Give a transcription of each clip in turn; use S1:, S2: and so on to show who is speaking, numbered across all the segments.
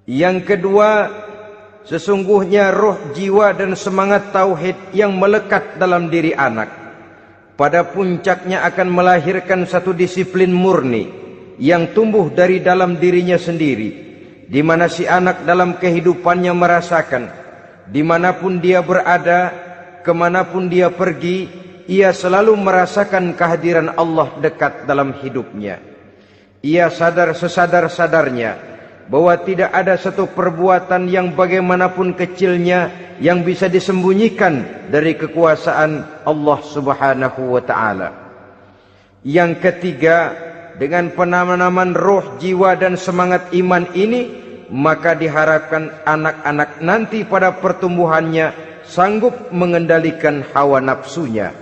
S1: Yang kedua, sesungguhnya roh, jiwa dan semangat tauhid yang melekat dalam diri anak pada puncaknya akan melahirkan satu disiplin murni yang tumbuh dari dalam dirinya sendiri, di mana si anak dalam kehidupannya merasakan dimanapun dia berada, kemanapun dia pergi, ia selalu merasakan kehadiran Allah dekat dalam hidupnya. Ia sadar sesadar-sadarnya bahwa tidak ada satu perbuatan yang bagaimanapun kecilnya yang bisa disembunyikan dari kekuasaan Allah Subhanahu wa ta'ala. Yang ketiga, dengan penanaman roh, jiwa dan semangat iman ini, maka diharapkan anak-anak nanti pada pertumbuhannya sanggup mengendalikan hawa nafsunya.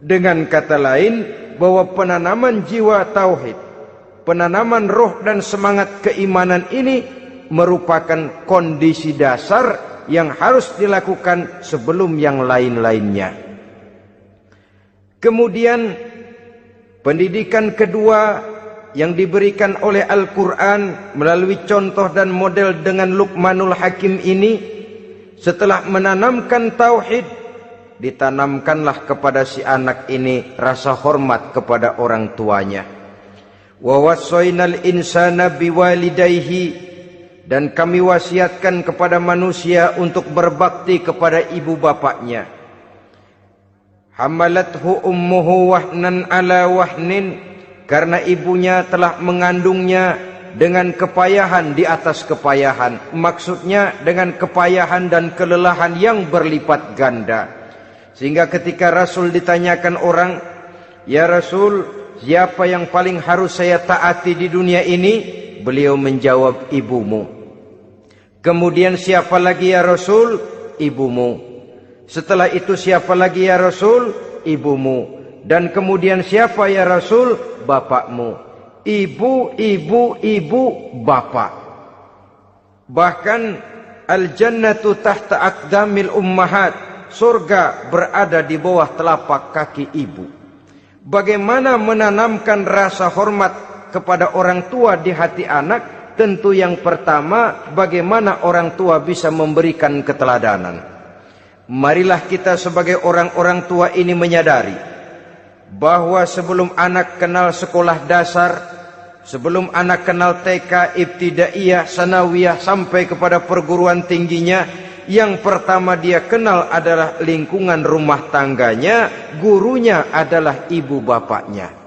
S1: Dengan kata lain, bahwa penanaman jiwa tauhid, penanaman roh dan semangat keimanan ini merupakan kondisi dasar yang harus dilakukan sebelum yang lain-lainnya. Kemudian pendidikan kedua yang diberikan oleh Al-Quran melalui contoh dan model dengan Luqmanul Hakim ini, setelah menanamkan tauhid, ditanamkanlah kepada si anak ini rasa hormat kepada orang tuanya. Wa wassaynal insana biwalidayhi, dan kami wasiatkan kepada manusia untuk berbakti kepada ibu bapaknya. Hamalathu ummuhu wahnan ala wahnin, karena ibunya telah mengandungnya dengan kepayahan di atas kepayahan. Maksudnya dengan kepayahan dan kelelahan yang berlipat ganda. Sehingga ketika Rasul ditanyakan orang, "Ya Rasul, siapa yang paling harus saya taati di dunia ini?" Beliau menjawab, "Ibumu." Kemudian, "Siapa lagi ya Rasul?" "Ibumu." Setelah itu, "Siapa lagi ya Rasul?" "Ibumu." Dan kemudian, "Siapa ya Rasul?" "Bapakmu." Ibu, ibu, ibu, bapak. Bahkan al-jannatu tahta aqdamil ummahat, surga berada di bawah telapak kaki ibu. Bagaimana menanamkan rasa hormat kepada orang tua di hati anak? Tentu yang pertama, bagaimana orang tua bisa memberikan keteladanan. Marilah kita sebagai orang-orang tua ini menyadari bahwa sebelum anak kenal sekolah dasar, sebelum anak kenal TK, ibtidaiyah, sanawiyah, sampai kepada perguruan tingginya, yang pertama dia kenal adalah lingkungan rumah tangganya, gurunya adalah ibu bapaknya.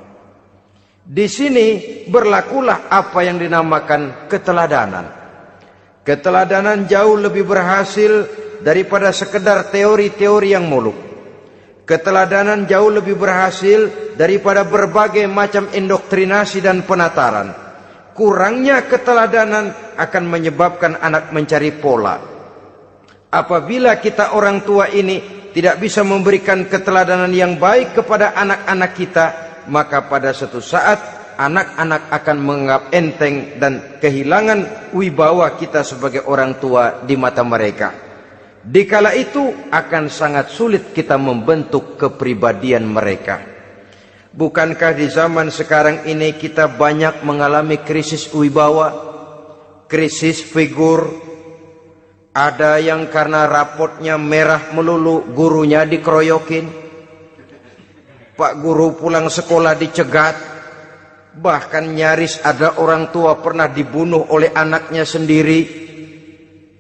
S1: Di sini berlakulah apa yang dinamakan keteladanan. Keteladanan jauh lebih berhasil daripada sekedar teori-teori yang muluk. Keteladanan jauh lebih berhasil daripada berbagai macam indoktrinasi dan penataran. Kurangnya keteladanan akan menyebabkan anak mencari pola. Apabila kita orang tua ini tidak bisa memberikan keteladanan yang baik kepada anak-anak kita, maka pada suatu saat anak-anak akan menganggap enteng dan kehilangan wibawa kita sebagai orang tua di mata mereka. Dikala itu akan sangat sulit kita membentuk kepribadian mereka. Bukankah di zaman sekarang ini kita banyak mengalami krisis wibawa, krisis figur? Ada yang karena rapotnya merah melulu gurunya dikeroyokin, Pak Guru pulang sekolah dicegat, bahkan nyaris ada orang tua pernah dibunuh oleh anaknya sendiri,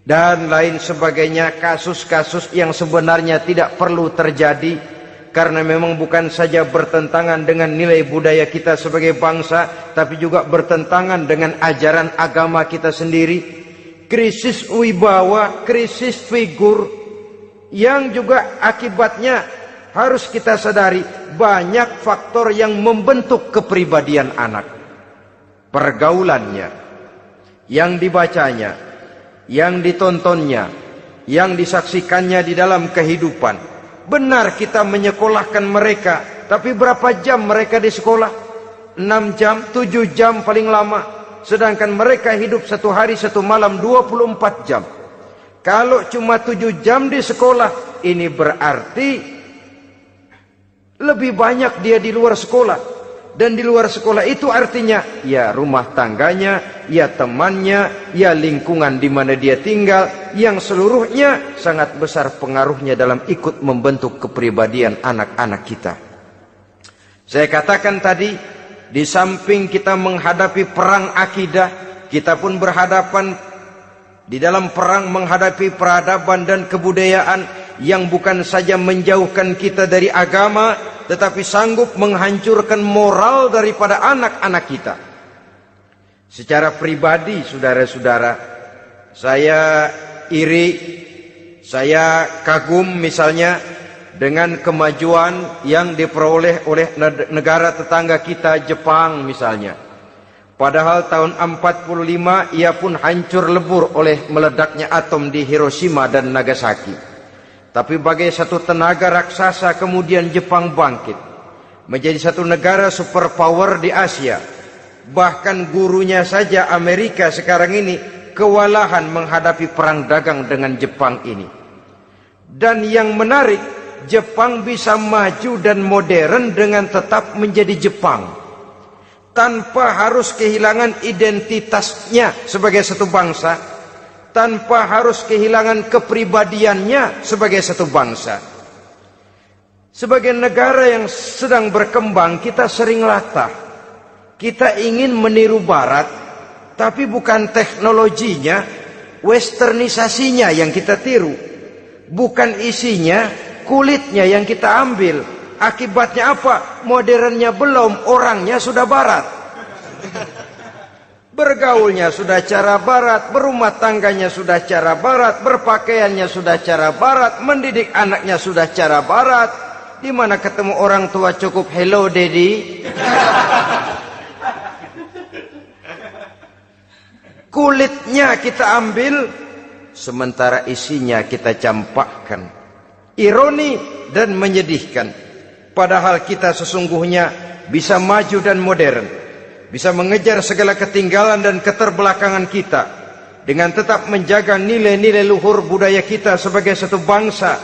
S1: dan lain sebagainya. Kasus-kasus yang sebenarnya tidak perlu terjadi, karena memang bukan saja bertentangan dengan nilai budaya kita sebagai bangsa, tapi juga bertentangan dengan ajaran agama kita sendiri. Krisis wibawa, krisis figur, yang juga akibatnya harus kita sadari banyak faktor yang membentuk kepribadian anak. Pergaulannya, yang dibacanya, yang ditontonnya, yang disaksikannya di dalam kehidupan. Benar kita menyekolahkan mereka, tapi berapa jam mereka di sekolah? 6 jam, 7 jam paling lama. Sedangkan mereka hidup satu hari satu malam 24 jam. Kalau cuma 7 jam di sekolah, ini berarti lebih banyak dia di luar sekolah. Dan di luar sekolah itu artinya ya rumah tangganya, ya temannya, ya lingkungan di mana dia tinggal, yang seluruhnya sangat besar pengaruhnya dalam ikut membentuk kepribadian anak-anak kita. Saya katakan tadi, di samping kita menghadapi perang akidah, kita pun berhadapan di dalam perang menghadapi peradaban dan kebudayaan yang bukan saja menjauhkan kita dari agama, tetapi sanggup menghancurkan moral daripada anak-anak kita. Secara pribadi, saudara-saudara, saya iri, saya kagum misalnya dengan kemajuan yang diperoleh oleh negara tetangga kita, Jepang misalnya. Padahal tahun 45 ia pun hancur lebur oleh meledaknya atom di Hiroshima dan Nagasaki. Tapi bagai satu tenaga raksasa kemudian Jepang bangkit menjadi satu negara superpower di Asia. Bahkan gurunya saja Amerika sekarang ini kewalahan menghadapi perang dagang dengan Jepang ini. Dan yang menarik, Jepang bisa maju dan modern dengan tetap menjadi Jepang, tanpa harus kehilangan identitasnya sebagai satu bangsa, tanpa harus kehilangan kepribadiannya sebagai satu bangsa. Sebagai negara yang sedang berkembang, kita sering latah. Kita ingin meniru Barat, tapi bukan teknologinya, westernisasinya yang kita tiru. Bukan isinya, kulitnya yang kita ambil. Akibatnya apa? Modernnya belum, orangnya sudah Barat. Bergaulnya sudah cara Barat, berumah tangganya sudah cara Barat, berpakaiannya sudah cara Barat, mendidik anaknya sudah cara Barat. Di mana ketemu orang tua cukup hello daddy. Kulitnya kita ambil, sementara isinya kita campakkan. Ironi dan menyedihkan. Padahal kita sesungguhnya bisa maju dan modern, bisa mengejar segala ketinggalan dan keterbelakangan kita dengan tetap menjaga nilai-nilai luhur budaya kita sebagai satu bangsa,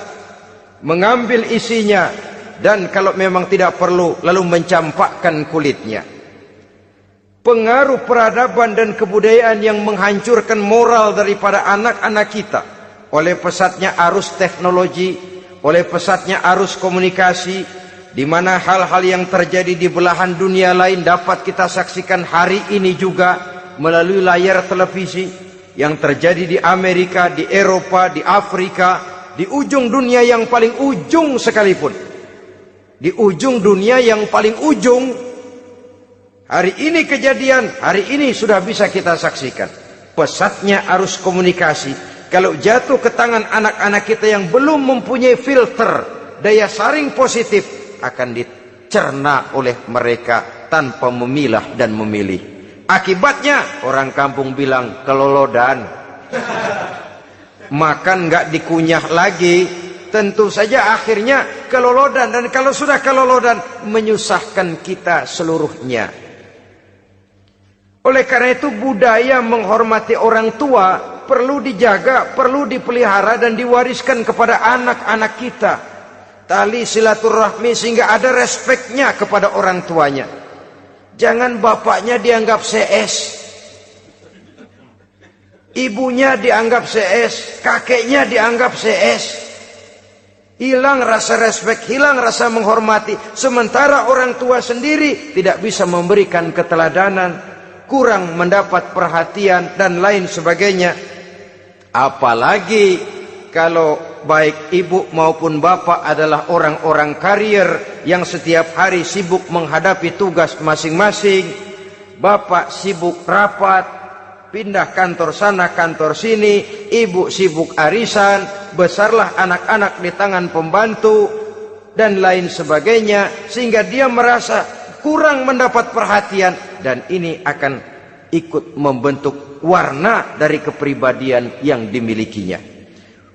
S1: mengambil isinya dan kalau memang tidak perlu lalu mencampakkan kulitnya. Pengaruh peradaban dan kebudayaan yang menghancurkan moral daripada anak-anak kita oleh pesatnya arus teknologi, oleh pesatnya arus komunikasi, di mana hal-hal yang terjadi di belahan dunia lain dapat kita saksikan hari ini juga melalui layar televisi. Yang terjadi di Amerika, di Eropa, di Afrika, di ujung dunia yang paling ujung sekalipun. Di ujung dunia yang paling ujung, hari ini kejadian, hari ini sudah bisa kita saksikan. Pesatnya arus komunikasi, kalau jatuh ke tangan anak-anak kita yang belum mempunyai filter, daya saring positif, akan dicerna oleh mereka tanpa memilah dan memilih. Akibatnya orang kampung bilang kelolodan. Makan nggak dikunyah lagi, tentu saja akhirnya kelolodan. Dan kalau sudah kelolodan, menyusahkan kita seluruhnya. Oleh karena itu budaya menghormati orang tua perlu dijaga, perlu dipelihara dan diwariskan kepada anak-anak kita. Tali silaturahmi sehingga ada respeknya kepada orang tuanya. Jangan bapaknya dianggap CS, ibunya dianggap CS, kakeknya dianggap CS. Hilang rasa respek, hilang rasa menghormati. Sementara orang tua sendiri tidak bisa memberikan keteladanan, kurang mendapat perhatian dan lain sebagainya. Apalagi kalau baik ibu maupun bapak adalah orang-orang karier yang setiap hari sibuk menghadapi tugas masing-masing. Bapak sibuk rapat, pindah kantor sana kantor sini, ibu sibuk arisan, besarlah anak-anak di tangan pembantu dan lain sebagainya, sehingga dia merasa kurang mendapat perhatian, dan ini akan ikut membentuk warna dari kepribadian yang dimilikinya.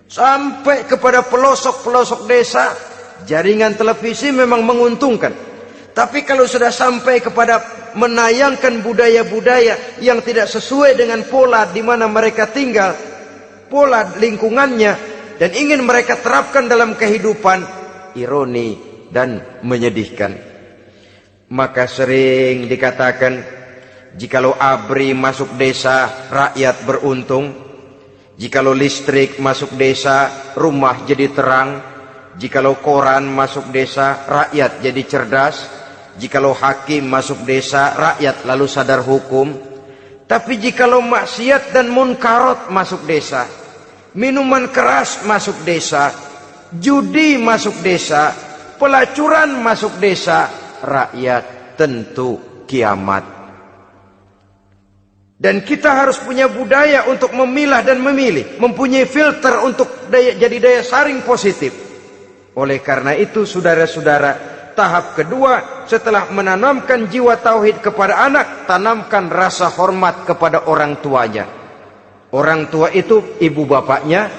S1: Sampai kepada pelosok-pelosok desa, jaringan televisi memang menguntungkan. Tapi kalau sudah sampai kepada menayangkan budaya-budaya yang tidak sesuai dengan pola di mana mereka tinggal, pola lingkungannya, dan ingin mereka terapkan dalam kehidupan, ironi dan menyedihkan. Maka sering dikatakan, jikalau ABRI masuk desa, rakyat beruntung. Jikalau listrik masuk desa, rumah jadi terang. Jikalau koran masuk desa, rakyat jadi cerdas. Jikalau hakim masuk desa, rakyat lalu sadar hukum. Tapi jikalau maksiat dan munkarat masuk desa, minuman keras masuk desa, judi masuk desa, pelacuran masuk desa, rakyat tentu kiamat. Dan kita harus punya budaya untuk memilah dan memilih, mempunyai filter untuk jadi daya saring positif. Oleh karena itu, saudara-saudara, tahap kedua setelah menanamkan jiwa tauhid kepada anak, tanamkan rasa hormat kepada orang tuanya. Orang tua itu ibu bapaknya,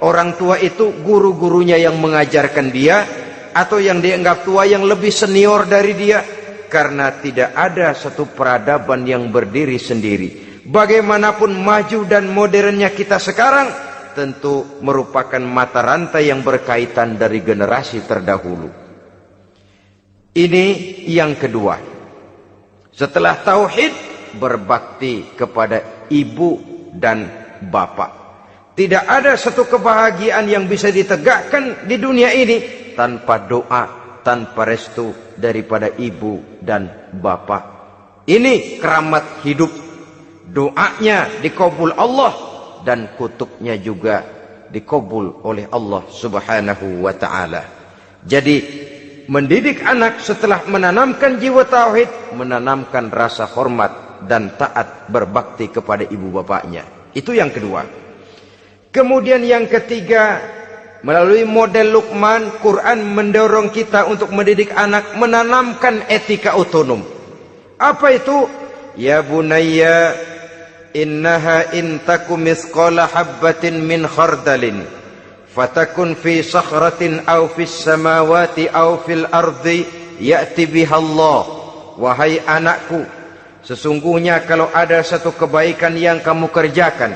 S1: orang tua itu guru-gurunya yang mengajarkan dia, atau yang dianggap tua yang lebih senior dari dia. Karena tidak ada satu peradaban yang berdiri sendiri. Bagaimanapun maju dan modernnya kita sekarang, tentu merupakan mata rantai yang berkaitan dari generasi terdahulu. Ini yang kedua. Setelah tauhid, berbakti kepada ibu dan bapak. Tidak ada satu kebahagiaan yang bisa ditegakkan di dunia ini tanpa doa, tanpa restu daripada ibu dan bapak. Ini keramat hidup. Doanya dikabul Allah dan kutuknya juga dikabul oleh Allah Subhanahu wa ta'ala. Jadi mendidik anak setelah menanamkan jiwa tauhid, menanamkan rasa hormat dan taat berbakti kepada ibu bapaknya. Itu yang kedua. Kemudian yang ketiga, melalui model Luqman, Quran mendorong kita untuk mendidik anak, menanamkan etika otonom. Apa itu? Ya bunayya, innaha intaku mithqala habbatin min khardalin fatakun fi sakhratin aw fis samawati aw fil ardi ya'ti biha Allah. Wahai anakku, sesungguhnya kalau ada satu kebaikan yang kamu kerjakan,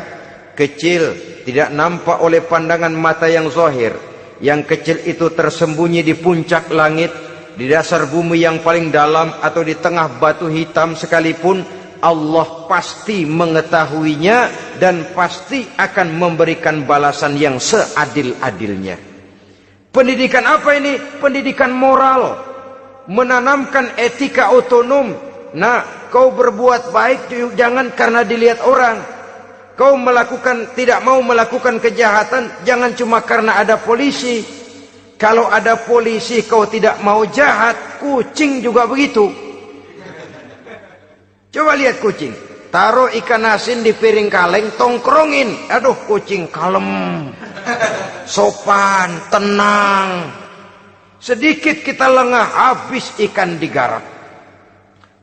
S1: kecil, tidak nampak oleh pandangan mata yang zahir, yang kecil itu tersembunyi di puncak langit, di dasar bumi yang paling dalam, atau di tengah batu hitam sekalipun, Allah pasti mengetahuinya dan pasti akan memberikan balasan yang seadil-adilnya. Pendidikan apa ini? Pendidikan moral. Menanamkan etika otonom. Nah, kau berbuat baik jangan karena dilihat orang. Kau tidak mau melakukan kejahatan jangan cuma karena ada polisi. Kalau ada polisi kau tidak mau jahat, kucing juga begitu. Coba lihat kucing, taruh ikan asin di piring kaleng, tongkrongin. Aduh, kucing kalem, sopan, tenang. Sedikit kita lengah, habis ikan digarap.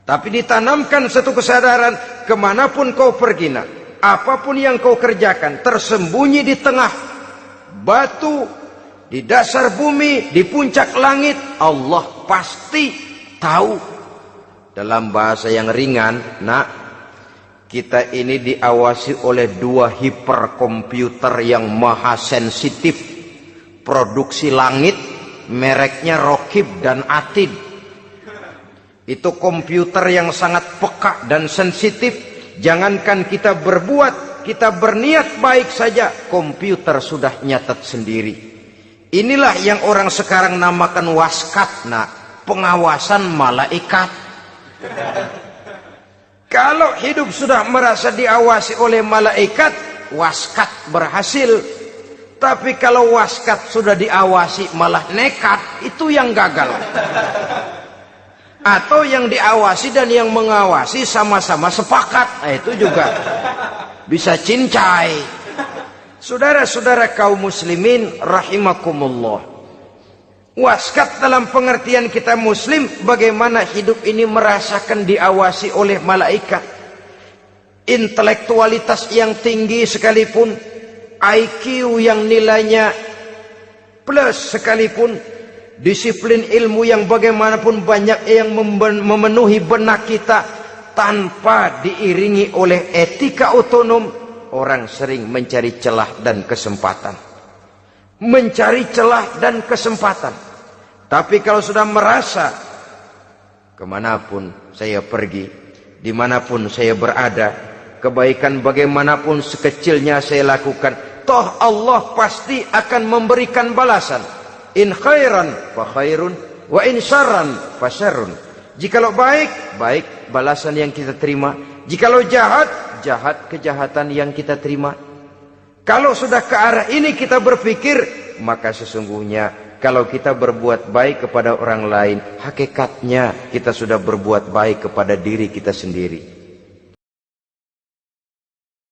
S1: Tapi ditanamkan satu kesadaran, kemanapun kau pergi, nak, apapun yang kau kerjakan, tersembunyi di tengah batu, di dasar bumi, di puncak langit, Allah pasti tahu. Dalam bahasa yang ringan, nak, kita ini diawasi oleh dua hiperkomputer yang maha sensitif. Produksi langit, mereknya Rokib dan Atid. Itu komputer yang sangat peka dan sensitif. Jangankan kita berbuat, kita berniat baik saja, komputer sudah nyatat sendiri. Inilah yang orang sekarang namakan waskat, nak, pengawasan malaikat. Kalau hidup sudah merasa diawasi oleh malaikat, waskat berhasil. Tapi kalau waskat sudah diawasi malah nekat, itu yang gagal. Atau yang diawasi dan yang mengawasi sama-sama sepakat, nah, itu juga bisa cincai. Saudara-saudara kaum muslimin rahimakumullah, waskat dalam pengertian kita muslim, bagaimana hidup ini merasakan diawasi oleh malaikat. Intelektualitas yang tinggi sekalipun, IQ yang nilainya plus sekalipun, disiplin ilmu yang bagaimanapun banyak yang memenuhi benak kita, tanpa diiringi oleh etika otonom, orang sering mencari celah dan kesempatan. Mencari celah dan kesempatan. Tapi kalau sudah merasa kemanapun saya pergi, dimanapun saya berada, kebaikan bagaimanapun sekecilnya saya lakukan, toh Allah pasti akan memberikan balasan. In khairan fa khairun, wa in syarran fa syarrun. Jikalau baik, baik balasan yang kita terima. Jikalau jahat, jahat kejahatan yang kita terima. Kalau sudah ke arah ini kita berpikir, maka sesungguhnya kalau kita berbuat baik kepada orang lain, hakikatnya kita sudah berbuat baik kepada diri kita sendiri.